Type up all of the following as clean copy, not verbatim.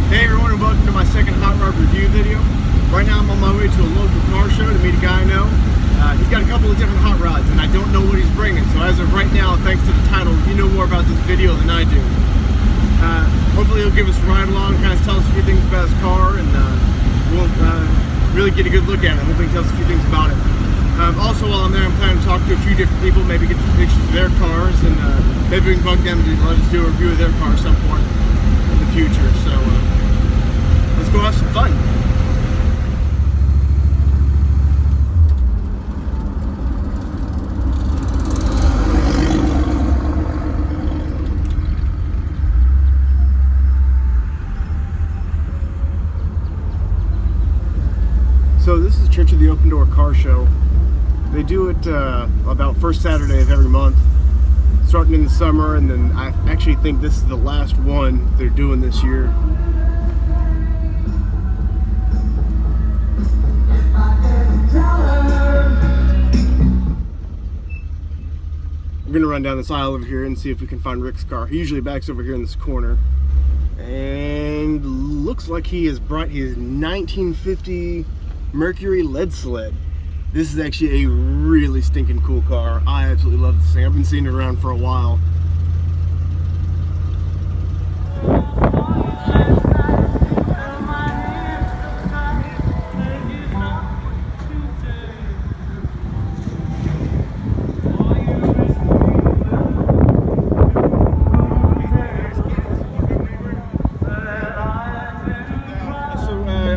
Hey everyone, and welcome to my second hot rod review video. Right now I'm on my way to a local car show to meet a guy I know. He's got a couple of different hot rods and I don't know what he's bringing. So as of right now, thanks to the title, you know more about this video than I do. Hopefully he'll give us a ride along, kind of tell us a few things about his car, and we'll really get a good look at it. Hopefully he tells us a few things about it. Also while I'm there, I'm planning to talk to a few different people, maybe get some pictures of their cars, and maybe we can bug them to let us do a review of their car at some point in the future. So let's go have some fun. So this is Church of the Open Door Car Show. They do it about first Saturday of every month, starting in the summer, and then I actually think this is the last one they're doing this year. We're gonna run down this aisle over here and see if we can find Rick's car. He usually backs over here in this corner, and looks like he has brought his 1950 Mercury Leadslead. This is actually a really stinking cool car. I absolutely love this thing. I've been seeing it around for a while.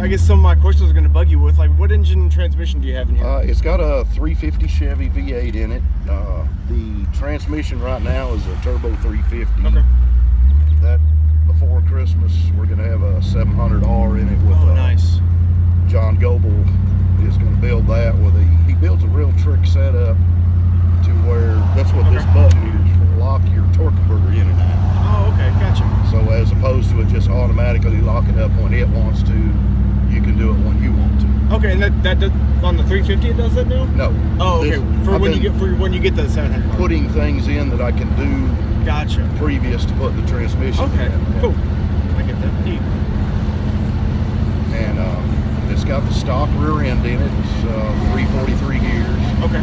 I guess some of my questions are going to bug you with, like, what engine and transmission do you have in here? It's got a 350 Chevy V8 in it. The transmission right now is a turbo 350. Okay. That before Christmas we're going to have a 700R in it with nice. John Goebel is going to build that with he builds a real trick setup to where that's what this button is for, lock your torque converter in and out. Oh, okay, gotcha. So as opposed to it just automatically locking up when it wants to, you can do it when you want to. Okay, and that does, on the 350 it does that now? No. Oh, okay. When you get the 700. Putting things in that I can do. Gotcha. Previous to putting the transmission. Okay. In. Cool. I get that. Neat. And it's got the stock rear end in it. It's 343 gears. Okay.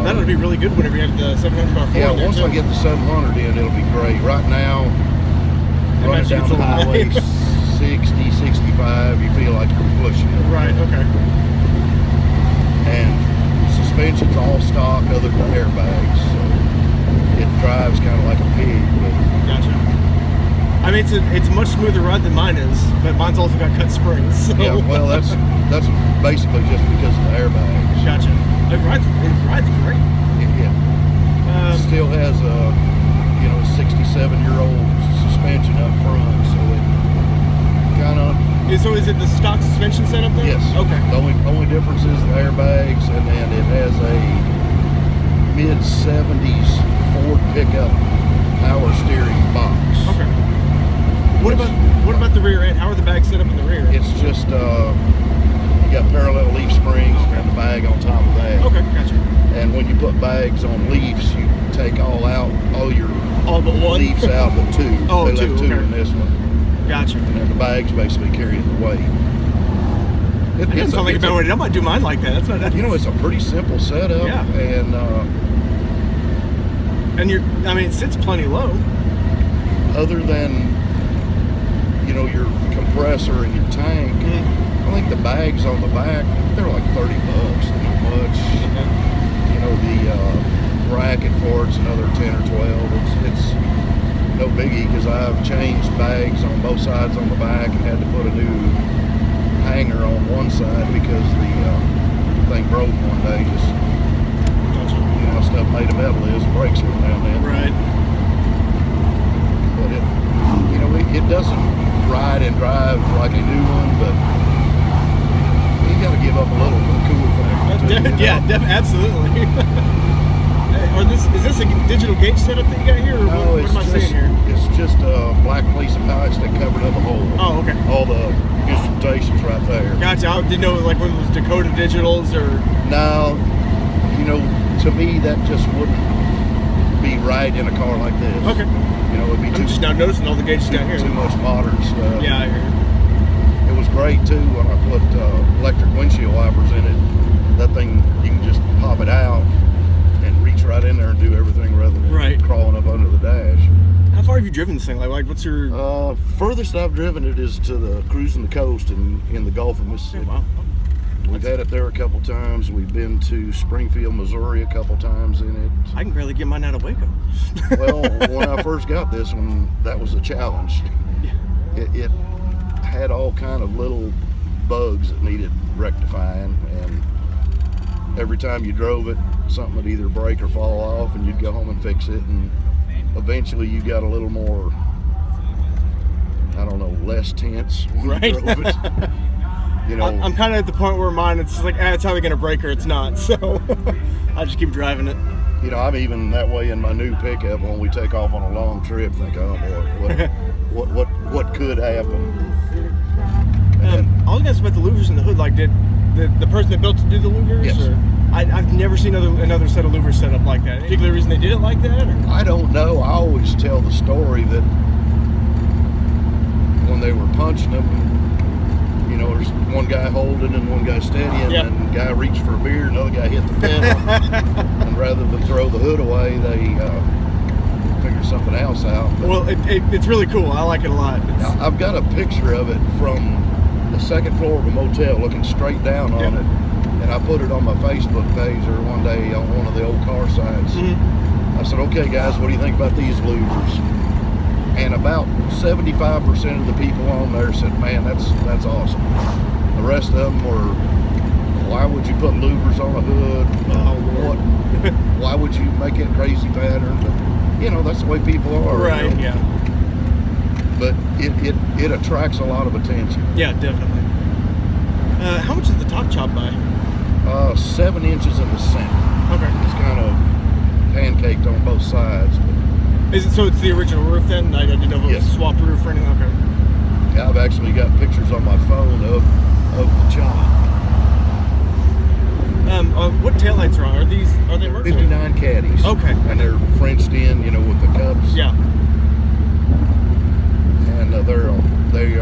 That'll be really good whenever you have the 700R4. Yeah. Once I get the 700 in, it'll be great. Right now, running down the highway. 60, 65, you feel like you're pushing it. Right, okay. And suspension's all stock other than airbags, so it drives kind of like a pig. Gotcha. I mean, it's a much smoother ride than mine is, but mine's also got cut springs. So. Yeah, well, that's basically just because of the airbags. Gotcha. It rides great. Yeah. Still has a 67-year-old suspension up front, so it kind of. So is it the stock suspension setup there? Yes. Okay. The only difference is the airbags, and then it has a mid-70s Ford pickup power steering box. Okay. What about the rear end? How are the bags set up in the rear? It's just you got parallel leaf springs and the bag on top of that. Okay, gotcha. And when you put bags on leafs, you take all your but one leafs out but two. Oh, they left two okay. in this one. Gotcha. And then the bags basically carry the weight. It doesn't sound like a bad way. I might do mine like that. That's not that. It's a pretty simple setup. Yeah. And it sits plenty low. Other than your compressor and your tank, I think the bags on the back, they're like $30. Not much. The bracket for it's another 10 or 12. It's no biggie because I've changed bags on both sides on the back and had to put a new hanger on one side because the thing broke one day. Just how stuff made of metal is, it breaks every now and then. Right. But it doesn't ride and drive like a new one, but you got to give up a little for the cool factor too. Yeah, absolutely. Is this a digital gauge setup that you got here, or no, what am I seeing here? It's just a black piece of plastic covered up a hole. Oh, okay. All the instrumentation's right there. Gotcha. I didn't know like when it was Dakota Digitals or. No, to me that just wouldn't be right in a car like this. Okay. You know, it'd be I'm just now noticing all the gauges down here. too much modern stuff. Yeah, I hear you. It was great too when I put electric windshield wipers in it. That thing, you can just pop it out and reach right in there and do everything rather than crawling up under the dash. How far have you driven this thing? Like what's your... Furthest I've driven it is to the cruising the coast in the Gulf of Mississippi. Wow. We've had it there a couple times. We've been to Springfield, Missouri a couple times in it. I can barely get mine out of Waco. Well, when I first got this one, that was a challenge. It had all kind of little bugs that needed rectifying, and every time you drove it, something would either break or fall off, and you'd go home and fix it, and eventually you got a little more, I don't know, less tense when you drove it. You know, I'm kind of at the point where mine, it's just like, it's either gonna break or it's not, so I just keep driving it. You know, I'm even that way in my new pickup when we take off on a long trip, think, oh boy, what could happen? I was gonna ask about the louvers in the hood. Like, did the person that built it do the louvers? Yes. Or? I've never seen another set of louvers set up like that. Any particular reason they did it like that? Or? I don't know. I always tell the story that when they were punching them, you know, there's one guy holding and one guy steadying, and the guy reached for a beer, another guy hit the pedal, and rather than throw the hood away, they figured something else out. But well, it's really cool. I like it a lot. I've got a picture of it from the second floor of a motel, looking straight down on it, and I put it on my Facebook page or one day on one of the old car sites. I said, okay guys, what do you think about these louvers? And about 75% of the people on there said, man, that's awesome. The rest of them were, why would you put louvers on a hood? Why would you make it crazy pattern? But, you know, that's the way people are. Right, you know? But it attracts a lot of attention. Yeah, definitely. How much is the top chop by? 7 inches in the center. Okay. It's kind of pancaked on both sides. But is it, so it's the original roof then? I didn't know if it was a swapped roof or anything. Okay. Yeah, I've actually got pictures on my phone of the chop. What taillights are on? Are they Mercury? 59 caddies. Okay. And they're Frenched in, you know, with the cups. Yeah. And they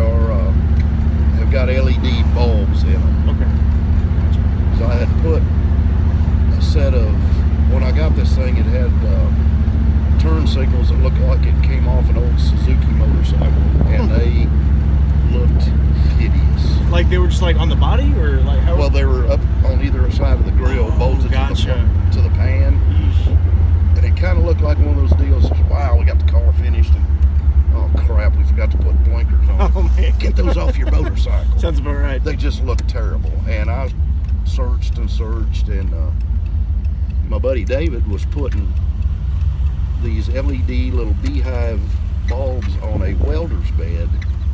have got LED bulbs in them. Okay. So I had put a set of, when I got this thing, it had turn signals that looked like it came off an old Suzuki motorcycle, and they looked hideous. Like they were just like on the body, or like how? Well, they were up on either side of the grill, bolted to the pan, and it kind of looked like one of those deals. Wow, we got the car finished, and oh crap, we forgot to put blinkers on. Oh man, get those off your motorcycle. Sounds about right. They just looked terrible, and I searched and searched, and my buddy David was putting these LED little beehive bulbs on a welder's bed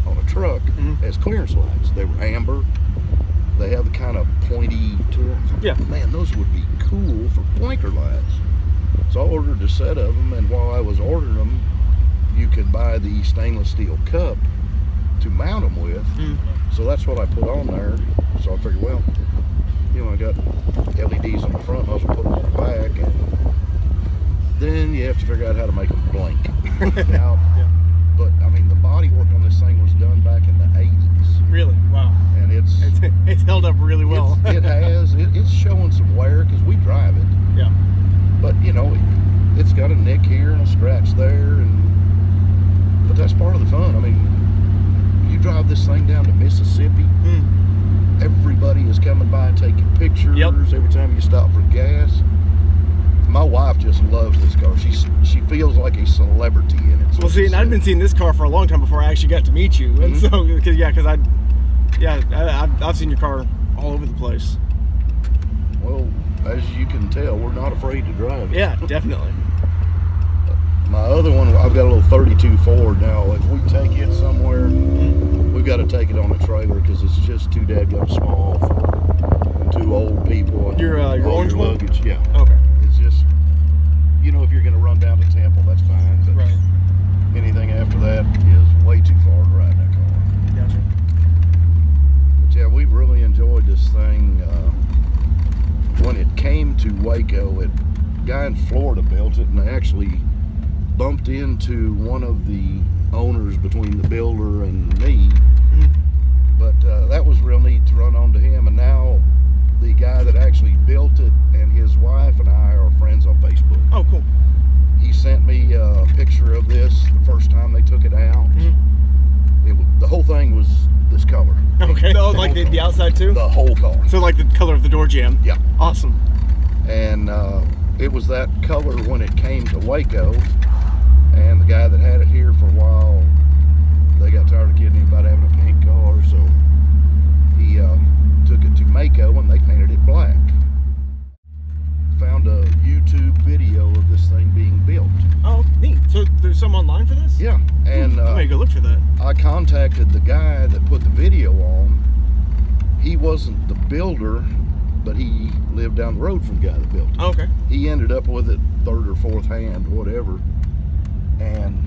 on a truck as clearance lights. They were amber. They have the kind of pointy tool. Yeah. Man, those would be cool for blinker lights. So I ordered a set of them, and while I was ordering them, you could buy the stainless steel cup to mount them with. So that's what I put on there. So I figured, well, you know, I got LEDs on the front, I was gonna put them on the back, and then you have to figure out how to make them blink. Now, but I mean, the body work on this thing was done back in the 80s. Really? Wow. And it's held up really well. It has. It's showing some wear because we drive it. Yeah. But you know, it's got a nick here and a scratch there, but that's part of the fun. I mean, you drive this thing down to Mississippi. Everybody is coming by taking pictures. Every time you stop for gas. My wife just loves this car. She feels like a celebrity in it. Well, see, and I've been seeing this car for a long time before I actually got to meet you, and so I've seen your car all over the place. Well, as you can tell, we're not afraid to drive it. Yeah, definitely. My other one, I've got a little 32 Ford now. If we take it somewhere, we've got to take it on a trailer because it's just too dadgum small for 2 old people. Your orange luggage, one? Yeah. Okay. It's just, you know, if you're going to run down to Temple, that's fine. But anything after that is way too far to ride in that car. Gotcha. But yeah, we've really enjoyed this thing. When it came to Waco, guy in Florida built it, and they actually bumped into one of the owners between the builder and me. But that was real neat to run onto him, and now the guy that actually built it and his wife and I are friends on Facebook. Oh, cool. He sent me a picture of this the first time they took it out. The whole thing was this color. Okay. So, like the outside too? The whole car. So like the color of the door jamb? Yeah. Awesome. And it was that color when it came to Waco, and the guy that had it here for a while, they got tired of kidding him about having a pink car, so he took it to Mako and they painted it black. Found a YouTube video of this thing being built. Oh, neat. So there's some online for this? Yeah, and I'm gonna go look for that. I contacted the guy that put the video on. He wasn't the builder, but he lived down the road from the guy that built it. Oh, okay. He ended up with it third or fourth hand, whatever. And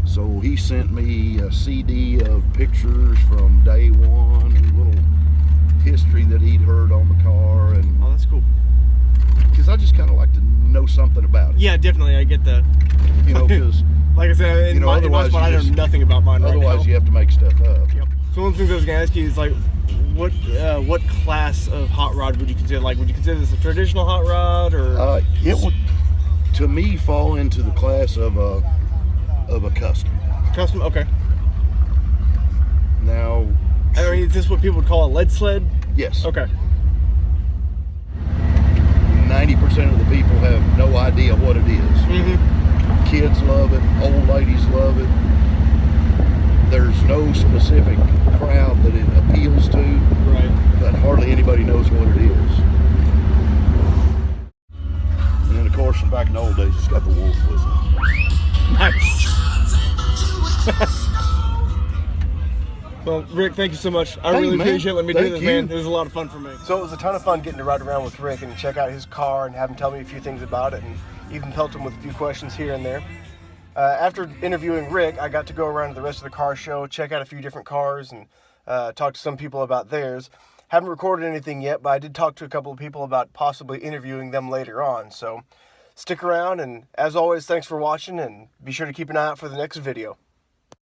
so he sent me a CD of pictures from day one and a little history that he'd heard on the car. And Oh, that's cool. because I just kind of like to know something about it. Yeah, definitely. I get that. You know, because Like I said, in my spot, I know nothing about mine right now. otherwise you have to make stuff up. Yep. So one of the things I was gonna ask you is like, what class of hot rod would you consider? Like, would you consider this a traditional hot rod, or? It would, to me, fall into the class of a custom. Custom? Okay. Now, I mean, is this what people would call a lead sled? yes. Okay. 90% of the people have no idea what it is. Kids love it, old ladies love it. There's no specific crowd that it appeals to, Right. but hardly anybody knows what it is. And then, of course, from back in the old days, it's got the wolf whistle. Nice. Well, Rick, thank you so much. I really man. appreciate letting me do Thank this, you. man. It was a lot of fun for me. So it was a ton of fun getting to ride around with Rick and check out his car and have him tell me a few things about it and even pelt him with a few questions here and there. After interviewing Rick, I got to go around to the rest of the car show, check out a few different cars, and talk to some people about theirs. Haven't recorded anything yet, but I did talk to a couple of people about possibly interviewing them later on. So stick around, and as always, thanks for watching, and be sure to keep an eye out for the next video.